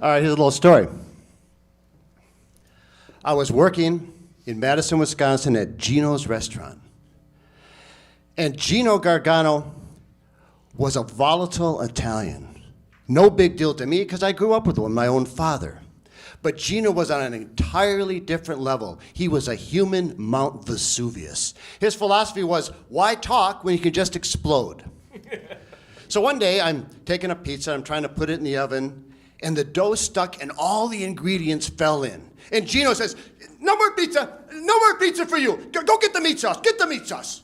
All right, here's a little story. I was working in Madison, Wisconsin at Gino's restaurant. And Gino Gargano was a volatile Italian. No big deal to me because I grew up with him, my own father. But Gino was on an entirely different level. He was a human Mount Vesuvius. His philosophy was, why talk when you can just explode? So one day I'm taking a pizza, I'm trying to put it in the oven, and the dough stuck and all the ingredients fell in. And Gino says, no more pizza for you. Go get the meat sauce, get the meat sauce.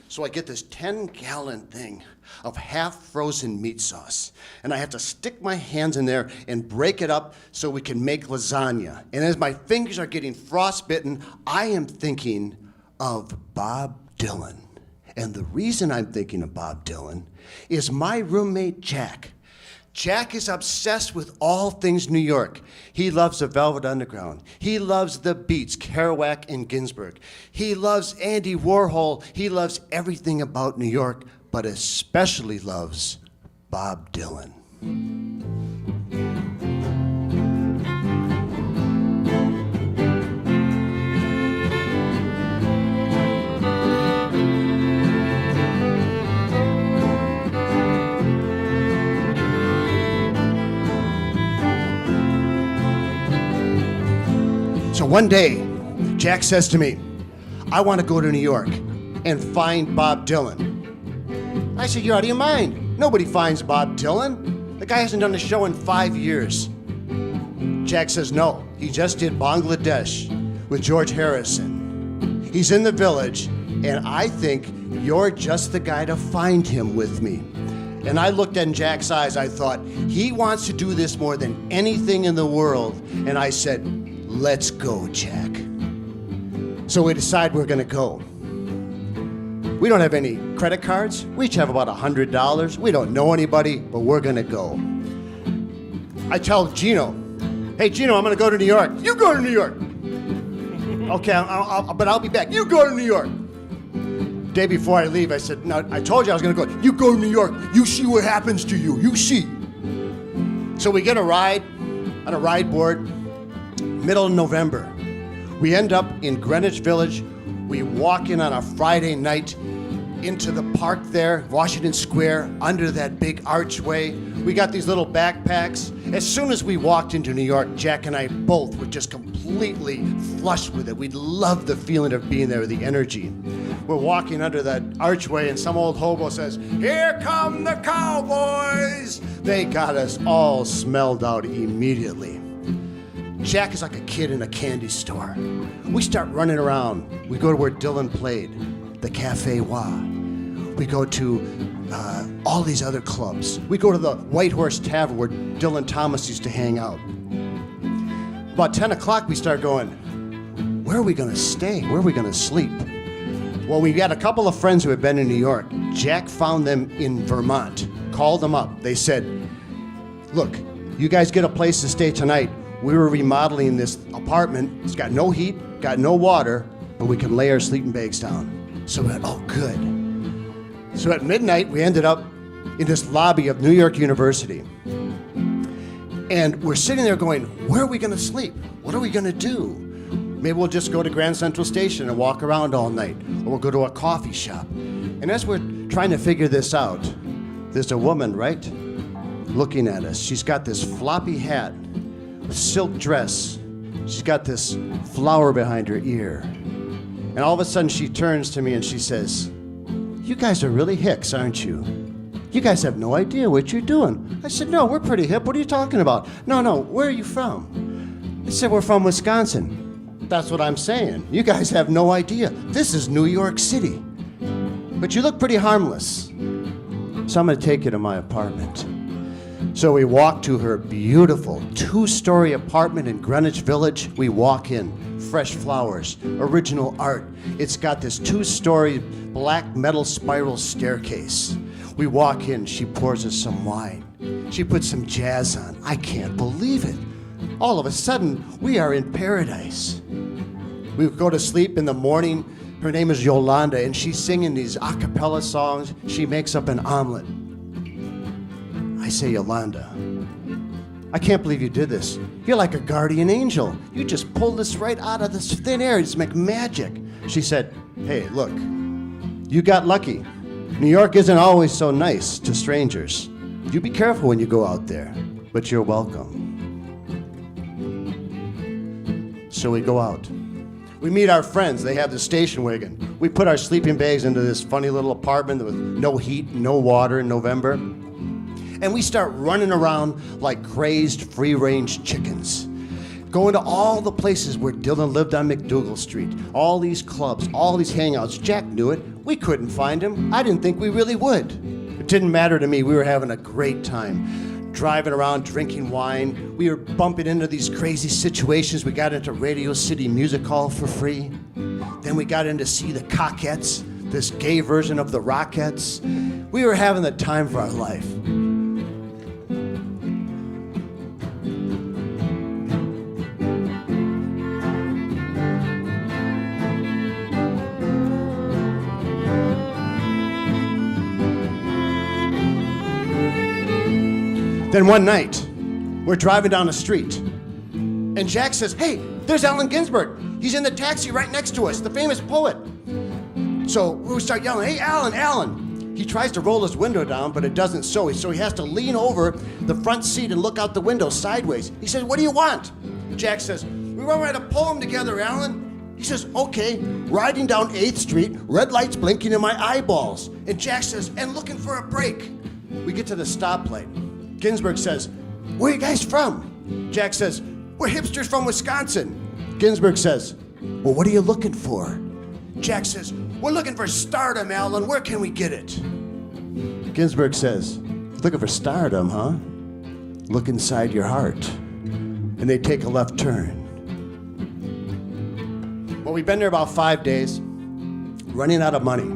So I get this 10-gallon thing of half-frozen meat sauce. And I have to stick my hands in there and break it up so we can make lasagna. And as my fingers are getting frostbitten, I am thinking of Bob Dylan. And the reason I'm thinking of Bob Dylan is my roommate, Jack. Jack is obsessed with all things New York. He loves the Velvet Underground. He loves the Beats, Kerouac and Ginsberg. He loves Andy Warhol. He loves everything about New York, but especially loves Bob Dylan. So one day, Jack says to me, I want to go to New York and find Bob Dylan. I said, you're out of your mind. Nobody finds Bob Dylan. The guy hasn't done a show in 5 years. Jack says, no, he just did Bangladesh with George Harrison. He's in the Village, and I think you're just the guy to find him with me. And I looked in Jack's eyes, I thought, he wants to do this more than anything in the world. And I said, let's go, Jack. So we decide we're gonna go. We don't have any credit cards. We each have about $100. We don't know anybody, but we're gonna go. I tell Gino, hey Gino, I'm gonna go to New York. You go to New York. Okay, but I'll be back. You go to New York. Day before I leave, I said, no, I told you I was gonna go. You go to New York. You see what happens to you. You see. So we get a ride on a ride board. Middle of November. We end up in Greenwich Village. We walk in on a Friday night into the park there, Washington Square, under that big archway. We got these little backpacks. As soon as we walked into New York, Jack and I both were just completely flushed with it. We loved the feeling of being there, the energy. We're walking under that archway and some old hobo says, here come the cowboys. They got us all smelled out immediately. Jack is like a kid in a candy store. We start running around. We go to where Dylan played, the Cafe Wah. We go to all these other clubs. We go to the White Horse Tavern where Dylan Thomas used to hang out. About 10 o'clock, we start going, where are we gonna stay? Where are we gonna sleep? Well, we got a couple of friends who had been in New York. Jack found them in Vermont, called them up. They said, look, you guys get a place to stay tonight. We were remodeling this apartment. It's got no heat, got no water, but we can lay our sleeping bags down. So we went, oh, good. So at midnight, we ended up in this lobby of New York University. And we're sitting there going, where are we gonna sleep? What are we gonna do? Maybe we'll just go to Grand Central Station and walk around all night, or we'll go to a coffee shop. And as we're trying to figure this out, there's a woman, right, looking at us. She's got this floppy hat, silk dress. She's got this flower behind her ear. And all of a sudden she turns to me and she says, you guys are really hicks, aren't you? You guys have no idea what you're doing. I said, no, we're pretty hip. What are you talking about? No, where are you from? I said, we're from Wisconsin. That's what I'm saying. You guys have no idea. This is New York City. But you look pretty harmless. So I'm gonna take you to my apartment. So we walk to her beautiful 2-story apartment in Greenwich Village. We walk in, fresh flowers, original art. It's got this 2-story black metal spiral staircase. We walk in, she pours us some wine. She puts some jazz on. I can't believe it. All of a sudden, we are in paradise. We go to sleep in the morning. Her name is Yolanda, and she's singing these a cappella songs. She makes up an omelet. I say, Yolanda, I can't believe you did this. You're like a guardian angel. You just pulled this right out of this thin air. It's like magic. She said, hey, look, you got lucky. New York isn't always so nice to strangers. You be careful when you go out there, but you're welcome. So we go out. We meet our friends. They have the station wagon. We put our sleeping bags into this funny little apartment with no heat, no water in November. And we start running around like crazed free-range chickens, going to all the places where Dylan lived on McDougal Street, all these clubs, all these hangouts. Jack knew it. We couldn't find him. I didn't think we really would. It didn't matter to me. We were having a great time, driving around, drinking wine. We were bumping into these crazy situations. We got into Radio City Music Hall for free. Then we got in to see the Cockettes, this gay version of the Rockettes. We were having the time for our life. Then one night, we're driving down the street, and Jack says, hey, there's Allen Ginsberg. He's in the taxi right next to us, the famous poet. So we start yelling, hey, Allen, Allen. He tries to roll his window down, but it doesn't so he has to lean over the front seat and look out the window sideways. He says, what do you want? Jack says, we want to write a poem together, Allen. He says, okay. Riding down 8th Street, red lights blinking in my eyeballs. And Jack says, and looking for a break. We get to the stoplight. Ginsberg says, where are you guys from? Jack says, we're hipsters from Wisconsin. Ginsberg says, well, what are you looking for? Jack says, we're looking for stardom, Allen. Where can we get it? Ginsberg says, looking for stardom, huh? Look inside your heart. And they take a left turn. Well, we've been there about 5 days, running out of money.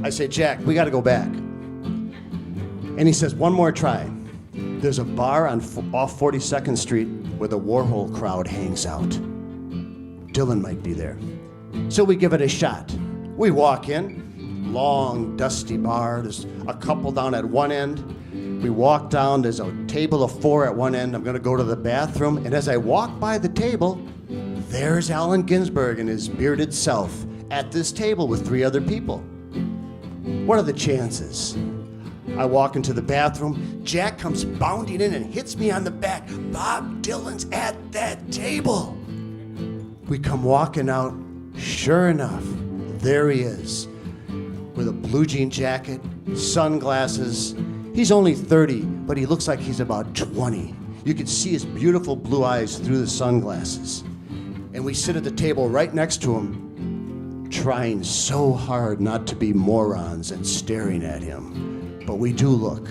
I say, Jack, we got to go back. And he says, one more try. There's a bar off 42nd Street where the Warhol crowd hangs out. Dylan might be there. So we give it a shot. We walk in, long, dusty bar. There's a couple down at one end. We walk down, there's a table of 4 at one end. I'm gonna go to the bathroom, and as I walk by the table, there's Allen Ginsberg and his bearded self at this table with 3 other people. What are the chances? I walk into the bathroom. Jack comes bounding in and hits me on the back. Bob Dylan's at that table. We come walking out. Sure enough, there he is with a blue jean jacket, sunglasses. He's only 30, but he looks like he's about 20. You can see his beautiful blue eyes through the sunglasses. And we sit at the table right next to him, trying so hard not to be morons and staring at him. But we do look.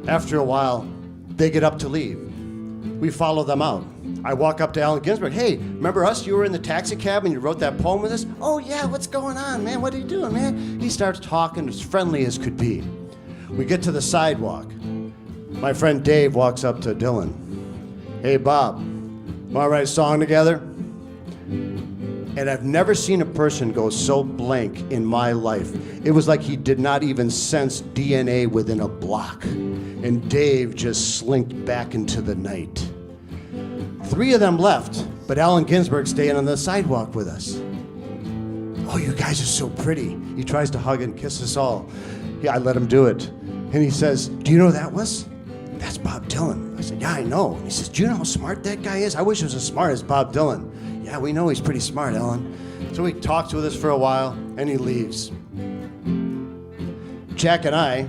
After a while, they get up to leave. We follow them out. I walk up to Allen Ginsberg. Hey, remember us? You were in the taxi cab and you wrote that poem with us? Oh yeah, what's going on, man? What are you doing, man? He starts talking as friendly as could be. We get to the sidewalk. My friend Dave walks up to Dylan. Hey, Bob, want to write a song together? And I've never seen a person go so blank in my life. It was like he did not even sense DNA within a block. And Dave just slinked back into the night. 3 of them left, but Allen Ginsberg staying on the sidewalk with us. Oh, you guys are so pretty. He tries to hug and kiss us all. Yeah, I let him do it. And he says, do you know who that was? That's Bob Dylan. I said, yeah, I know. And he says, do you know how smart that guy is? I wish he was as smart as Bob Dylan. Yeah, we know he's pretty smart, Ellen. So he talks with us for a while, and he leaves. Jack and I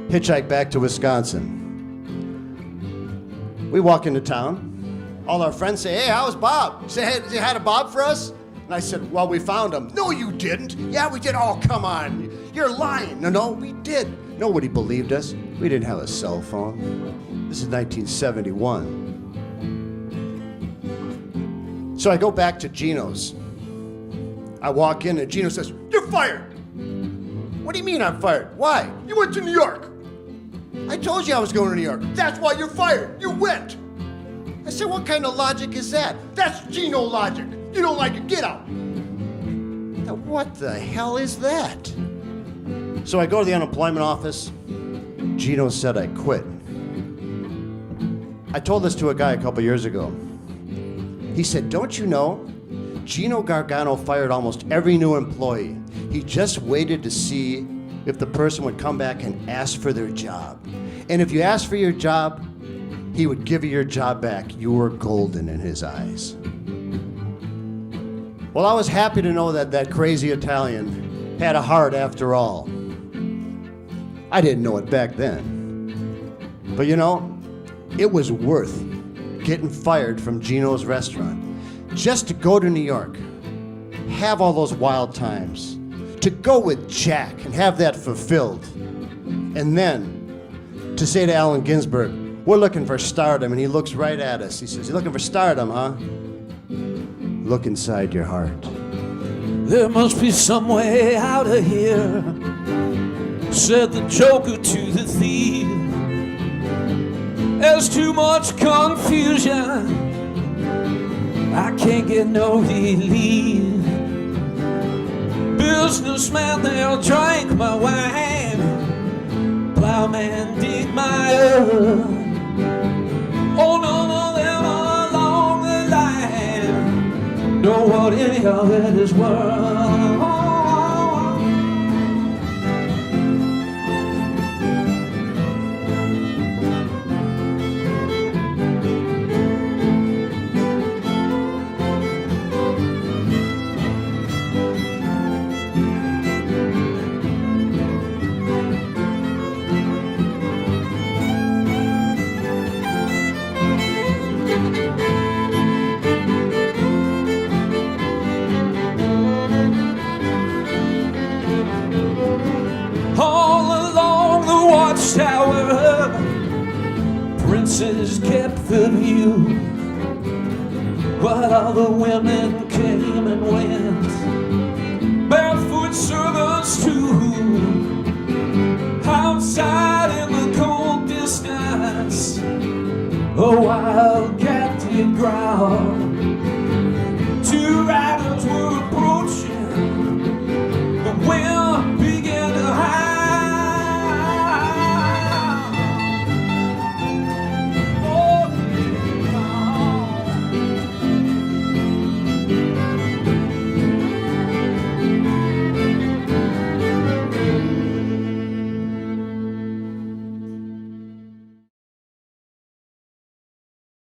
hitchhike back to Wisconsin. We walk into town. All our friends say, hey, how's Bob? Say hi to Bob for us? And I said, well, we found him. No, you didn't. Yeah, we did. Oh, come on. You're lying. No, we did. Nobody believed us. We didn't have a cell phone. This is 1971. So I go back to Gino's. I walk in and Gino says, you're fired. What do you mean I'm fired? Why? You went to New York. I told you I was going to New York. That's why you're fired. You went. I said, what kind of logic is that? That's Gino logic. You don't like it, get out. Now, what the hell is that? So I go to the unemployment office. Gino said I quit. I told this to a guy a couple years ago. He said, don't you know, Gino Gargano fired almost every new employee. He just waited to see if the person would come back and ask for their job. And if you asked for your job, he would give you your job back. You were golden in his eyes. Well, I was happy to know that that crazy Italian had a heart after all. I didn't know it back then. But you know, it was worth getting fired from Gino's restaurant just to go to New York, have all those wild times, to go with Jack and have that fulfilled, and then to say to Allen Ginsberg, we're looking for stardom, and he looks right at us. He says, you're looking for stardom, huh? Look inside your heart. There must be some way out of here, said the joker to the thief. There's too much confusion, I can't get no relief. Businessman, they'll drink my wine, plowman, dig my earth. Oh, none of them along the line know what any of it is worth. Tower, princes kept the view, but all the women came and went, barefoot servants too. Outside in the cold distance, a wild cat did growl.